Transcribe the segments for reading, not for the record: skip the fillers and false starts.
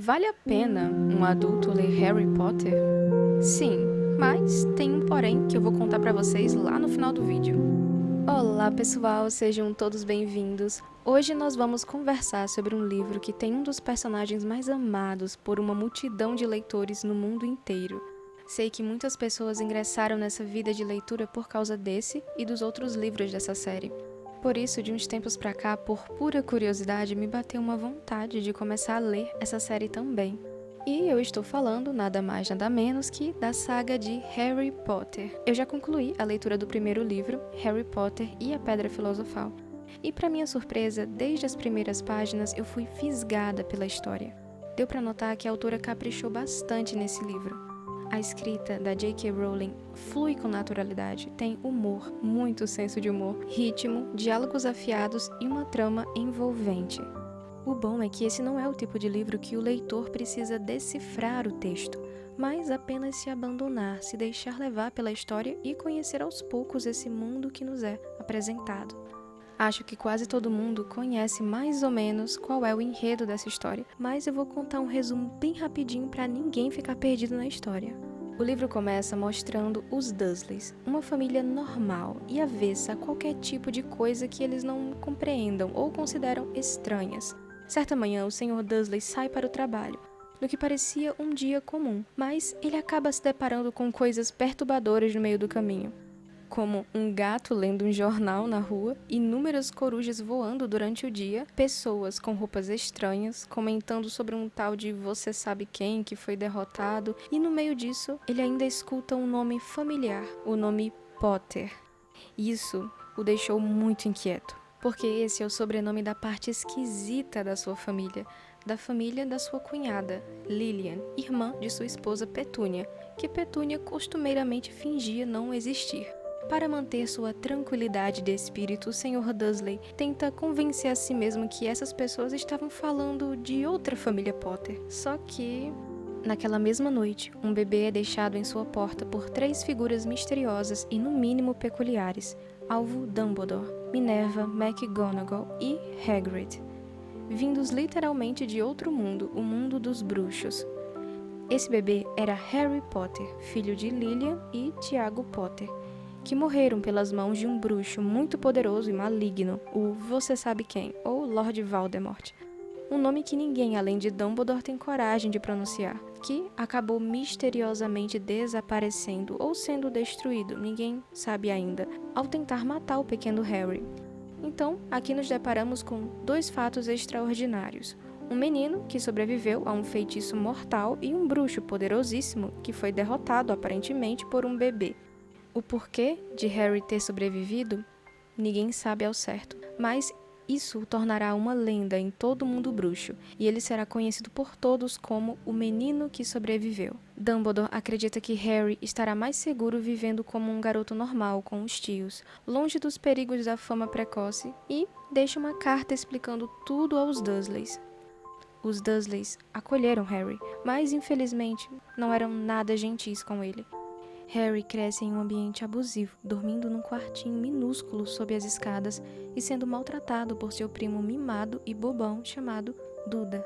Vale a pena um adulto ler Harry Potter? Sim, mas tem um porém que eu vou contar pra vocês lá no final do vídeo. Olá pessoal, sejam todos bem-vindos. Hoje nós vamos conversar sobre um livro que tem um dos personagens mais amados por uma multidão de leitores no mundo inteiro. Sei que muitas pessoas ingressaram nessa vida de leitura por causa desse e dos outros livros dessa série. Por isso, de uns tempos pra cá, por pura curiosidade, me bateu uma vontade de começar a ler essa série também. E eu estou falando nada mais nada menos que da saga de Harry Potter. Eu já concluí a leitura do primeiro livro, Harry Potter e a Pedra Filosofal. E para minha surpresa, desde as primeiras páginas eu fui fisgada pela história. Deu para notar que a autora caprichou bastante nesse livro. A escrita da J.K. Rowling flui com naturalidade, tem humor, muito senso de humor, ritmo, diálogos afiados e uma trama envolvente. O bom é que esse não é o tipo de livro que o leitor precisa decifrar o texto, mas apenas se abandonar, se deixar levar pela história e conhecer aos poucos esse mundo que nos é apresentado. Acho que quase todo mundo conhece mais ou menos qual é o enredo dessa história, mas eu vou contar um resumo bem rapidinho para ninguém ficar perdido na história. O livro começa mostrando os Dursleys, uma família normal e avessa a qualquer tipo de coisa que eles não compreendam ou consideram estranhas. Certa manhã, o Sr. Dursley sai para o trabalho, no que parecia um dia comum, mas ele acaba se deparando com coisas perturbadoras no meio do caminho, como um gato lendo um jornal na rua, inúmeras corujas voando durante o dia, pessoas com roupas estranhas, comentando sobre um tal de você sabe quem que foi derrotado, e no meio disso, ele ainda escuta um nome familiar, o nome Potter. Isso o deixou muito inquieto, porque esse é o sobrenome da parte esquisita da sua família, da família da sua cunhada, Lilian, irmã de sua esposa Petúnia, que Petúnia costumeiramente fingia não existir. Para manter sua tranquilidade de espírito, o Sr. Dursley tenta convencer a si mesmo que essas pessoas estavam falando de outra família Potter. Só que, naquela mesma noite, um bebê é deixado em sua porta por 3 figuras misteriosas e no mínimo peculiares: alvo Dumbledore, Minerva, McGonagall e Hagrid, vindos literalmente de outro mundo, o mundo dos bruxos. Esse bebê era Harry Potter, filho de Lilian e Tiago Potter, que morreram pelas mãos de um bruxo muito poderoso e maligno, o você sabe quem, ou Lord Voldemort. Um nome que ninguém além de Dumbledore tem coragem de pronunciar, que acabou misteriosamente desaparecendo ou sendo destruído, ninguém sabe ainda, ao tentar matar o pequeno Harry. Então, aqui nos deparamos com 2 fatos extraordinários. Um menino que sobreviveu a um feitiço mortal e um bruxo poderosíssimo que foi derrotado aparentemente por um bebê. O porquê de Harry ter sobrevivido, ninguém sabe ao certo, mas isso o tornará uma lenda em todo o mundo bruxo, e ele será conhecido por todos como o menino que sobreviveu. Dumbledore acredita que Harry estará mais seguro vivendo como um garoto normal com os tios, longe dos perigos da fama precoce, e deixa uma carta explicando tudo aos Dursleys. Os Dursleys acolheram Harry, mas infelizmente não eram nada gentis com ele. Harry cresce em um ambiente abusivo, dormindo num quartinho minúsculo sob as escadas e sendo maltratado por seu primo mimado e bobão chamado Duda.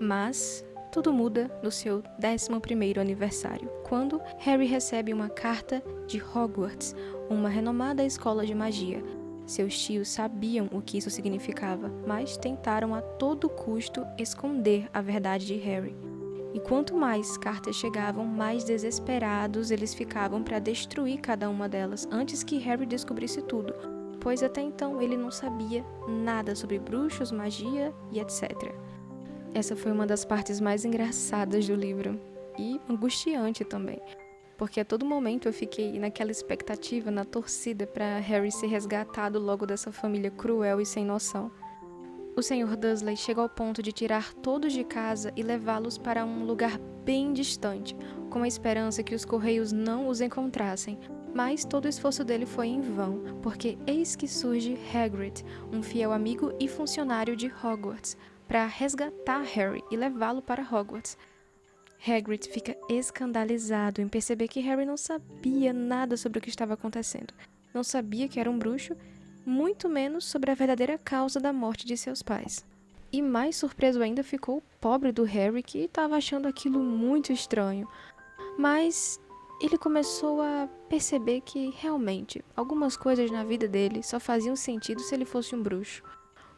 Mas tudo muda no seu 11º aniversário, quando Harry recebe uma carta de Hogwarts, uma renomada escola de magia. Seus tios sabiam o que isso significava, mas tentaram a todo custo esconder a verdade de Harry. E quanto mais cartas chegavam, mais desesperados eles ficavam para destruir cada uma delas antes que Harry descobrisse tudo, pois até então ele não sabia nada sobre bruxos, magia e etc. Essa foi uma das partes mais engraçadas do livro e angustiante também, porque a todo momento eu fiquei naquela expectativa, na torcida para Harry ser resgatado logo dessa família cruel e sem noção. O Sr. Dursley chega ao ponto de tirar todos de casa e levá-los para um lugar bem distante, com a esperança que os correios não os encontrassem. Mas todo o esforço dele foi em vão, porque eis que surge Hagrid, um fiel amigo e funcionário de Hogwarts, para resgatar Harry e levá-lo para Hogwarts. Hagrid fica escandalizado em perceber que Harry não sabia nada sobre o que estava acontecendo. Não sabia que era um bruxo, muito menos sobre a verdadeira causa da morte de seus pais. E mais surpreso ainda ficou o pobre do Harry, que estava achando aquilo muito estranho. Mas ele começou a perceber que, realmente, algumas coisas na vida dele só faziam sentido se ele fosse um bruxo.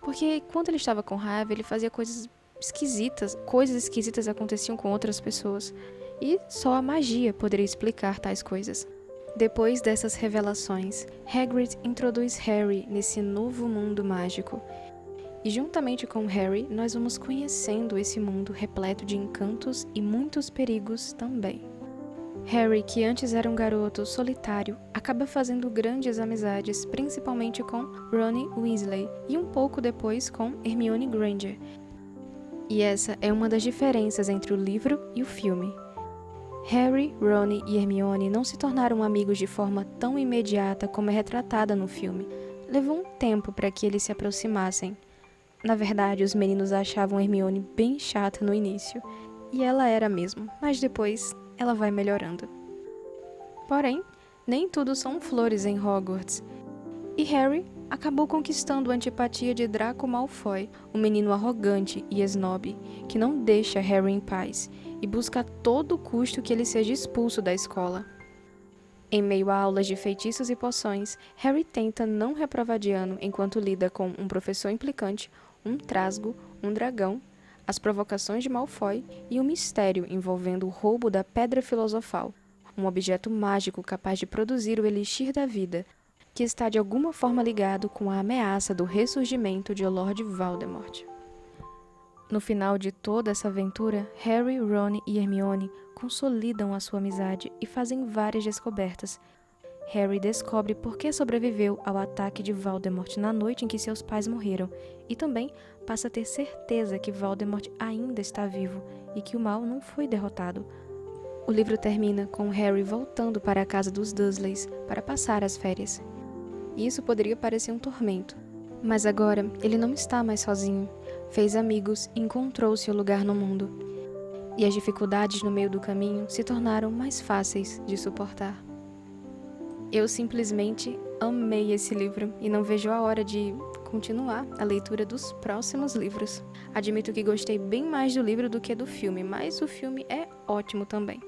Porque quando ele estava com raiva, ele fazia coisas esquisitas aconteciam com outras pessoas. E só a magia poderia explicar tais coisas. Depois dessas revelações, Hagrid introduz Harry nesse novo mundo mágico. E juntamente com Harry, nós vamos conhecendo esse mundo repleto de encantos e muitos perigos também. Harry, que antes era um garoto solitário, acaba fazendo grandes amizades, principalmente com Ron Weasley e um pouco depois com Hermione Granger. E essa é uma das diferenças entre o livro e o filme. Harry, Ron e Hermione não se tornaram amigos de forma tão imediata como é retratada no filme. Levou um tempo para que eles se aproximassem. Na verdade, os meninos achavam Hermione bem chata no início, e ela era mesmo, mas depois ela vai melhorando. Porém, nem tudo são flores em Hogwarts, e Harry acabou conquistando a antipatia de Draco Malfoy, um menino arrogante e snob, que não deixa Harry em paz, e busca a todo custo que ele seja expulso da escola. Em meio a aulas de feitiços e poções, Harry tenta não reprovar de ano enquanto lida com um professor implicante, um trasgo, um dragão, as provocações de Malfoy e um mistério envolvendo o roubo da Pedra Filosofal, um objeto mágico capaz de produzir o Elixir da Vida, que está de alguma forma ligado com a ameaça do ressurgimento de Lord Voldemort. No final de toda essa aventura, Harry, Ron e Hermione consolidam a sua amizade e fazem várias descobertas. Harry descobre por que sobreviveu ao ataque de Voldemort na noite em que seus pais morreram, e também passa a ter certeza que Voldemort ainda está vivo e que o mal não foi derrotado. O livro termina com Harry voltando para a casa dos Dursleys para passar as férias. Isso poderia parecer um tormento, mas agora ele não está mais sozinho. Fez amigos e encontrou seu lugar no mundo. E as dificuldades no meio do caminho se tornaram mais fáceis de suportar. Eu simplesmente amei esse livro e não vejo a hora de continuar a leitura dos próximos livros. Admito que gostei bem mais do livro do que do filme, mas o filme é ótimo também.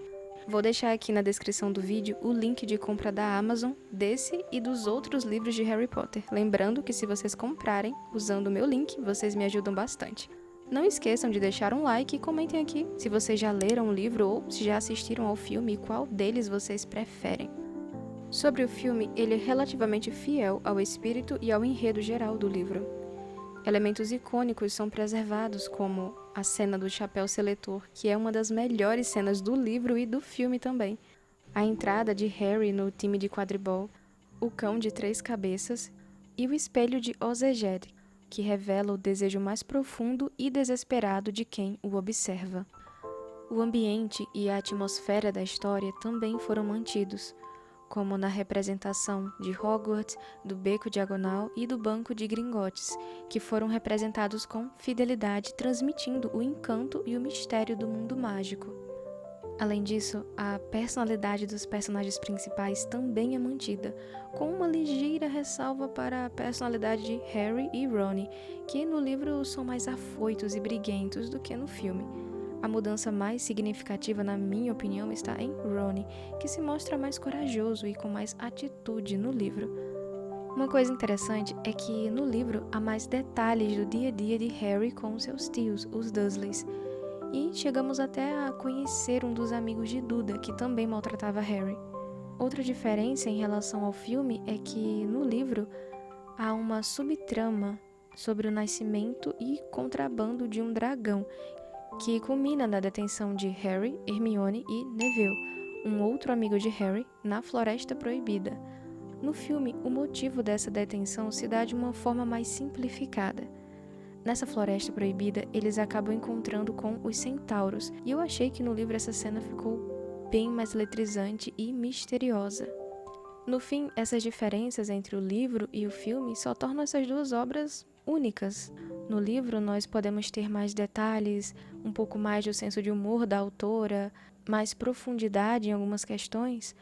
Vou deixar aqui na descrição do vídeo o link de compra da Amazon desse e dos outros livros de Harry Potter. Lembrando que se vocês comprarem usando o meu link, vocês me ajudam bastante. Não esqueçam de deixar um like e comentem aqui se vocês já leram o livro ou se já assistiram ao filme e qual deles vocês preferem. Sobre o filme, ele é relativamente fiel ao espírito e ao enredo geral do livro. Elementos icônicos são preservados, como a cena do chapéu seletor, que é uma das melhores cenas do livro e do filme também. A entrada de Harry no time de quadribol, o cão de 3 cabeças e o espelho de Ozeged, que revela o desejo mais profundo e desesperado de quem o observa. O ambiente e a atmosfera da história também foram mantidos, como na representação de Hogwarts, do Beco Diagonal e do Banco de Gringotts, que foram representados com fidelidade, transmitindo o encanto e o mistério do mundo mágico. Além disso, a personalidade dos personagens principais também é mantida, com uma ligeira ressalva para a personalidade de Harry e Ron, que no livro são mais afoitos e briguentos do que no filme. A mudança mais significativa, na minha opinião, está em Ron, que se mostra mais corajoso e com mais atitude no livro. Uma coisa interessante é que no livro há mais detalhes do dia a dia de Harry com seus tios, os Dursleys, e chegamos até a conhecer um dos amigos de Duda, que também maltratava Harry. Outra diferença em relação ao filme é que no livro há uma subtrama sobre o nascimento e contrabando de um dragão, que culmina na detenção de Harry, Hermione e Neville, um outro amigo de Harry, na Floresta Proibida. No filme, o motivo dessa detenção se dá de uma forma mais simplificada. Nessa Floresta Proibida, eles acabam encontrando com os centauros, e eu achei que no livro essa cena ficou bem mais eletrizante e misteriosa. No fim, essas diferenças entre o livro e o filme só tornam essas duas obras únicas. No livro, nós podemos ter mais detalhes, um pouco mais do senso de humor da autora, mais profundidade em algumas questões,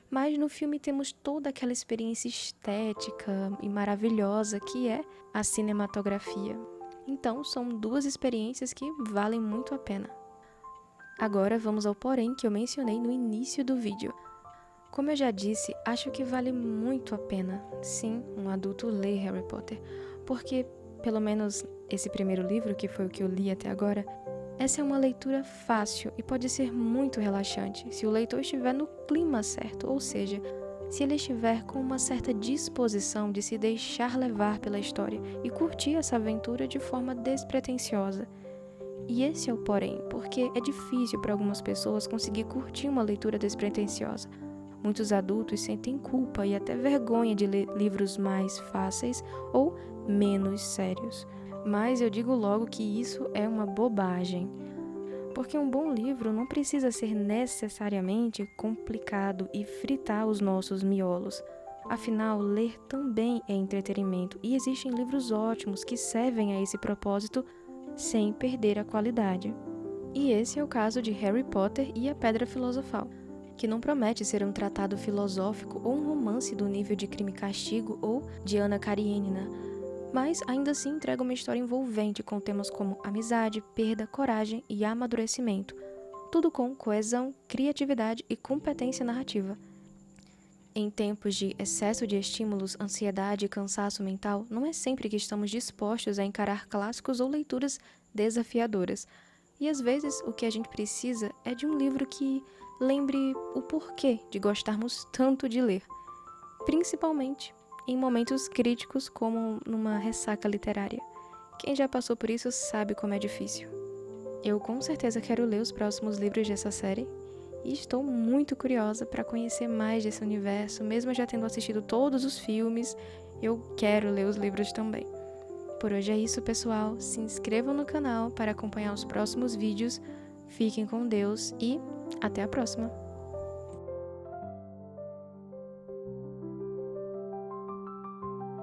mas no filme temos toda aquela experiência estética e maravilhosa que é a cinematografia. Então, são duas experiências que valem muito a pena. Agora vamos ao porém que eu mencionei no início do vídeo. Como eu já disse, acho que vale muito a pena, sim, um adulto ler Harry Potter, porque, pelo menos esse primeiro livro, que foi o que eu li até agora, essa é uma leitura fácil e pode ser muito relaxante se o leitor estiver no clima certo, ou seja, se ele estiver com uma certa disposição de se deixar levar pela história e curtir essa aventura de forma despretensiosa. E esse é o porém, porque é difícil para algumas pessoas conseguir curtir uma leitura despretensiosa. Muitos adultos sentem culpa e até vergonha de ler livros mais fáceis ou menos sérios. Mas eu digo logo que isso é uma bobagem. Porque um bom livro não precisa ser necessariamente complicado e fritar os nossos miolos. Afinal, ler também é entretenimento e existem livros ótimos que servem a esse propósito sem perder a qualidade. E esse é o caso de Harry Potter e a Pedra Filosofal, que não promete ser um tratado filosófico ou um romance do nível de Crime e Castigo ou de Ana Karenina, mas ainda assim entrega uma história envolvente com temas como amizade, perda, coragem e amadurecimento, tudo com coesão, criatividade e competência narrativa. Em tempos de excesso de estímulos, ansiedade e cansaço mental, não é sempre que estamos dispostos a encarar clássicos ou leituras desafiadoras. E às vezes o que a gente precisa é de um livro que lembre o porquê de gostarmos tanto de ler, principalmente em momentos críticos como numa ressaca literária. Quem já passou por isso sabe como é difícil. Eu com certeza quero ler os próximos livros dessa série e estou muito curiosa para conhecer mais desse universo, mesmo já tendo assistido todos os filmes, eu quero ler os livros também. Por hoje é isso, pessoal. Se inscrevam no canal para acompanhar os próximos vídeos. Fiquem com Deus e até a próxima!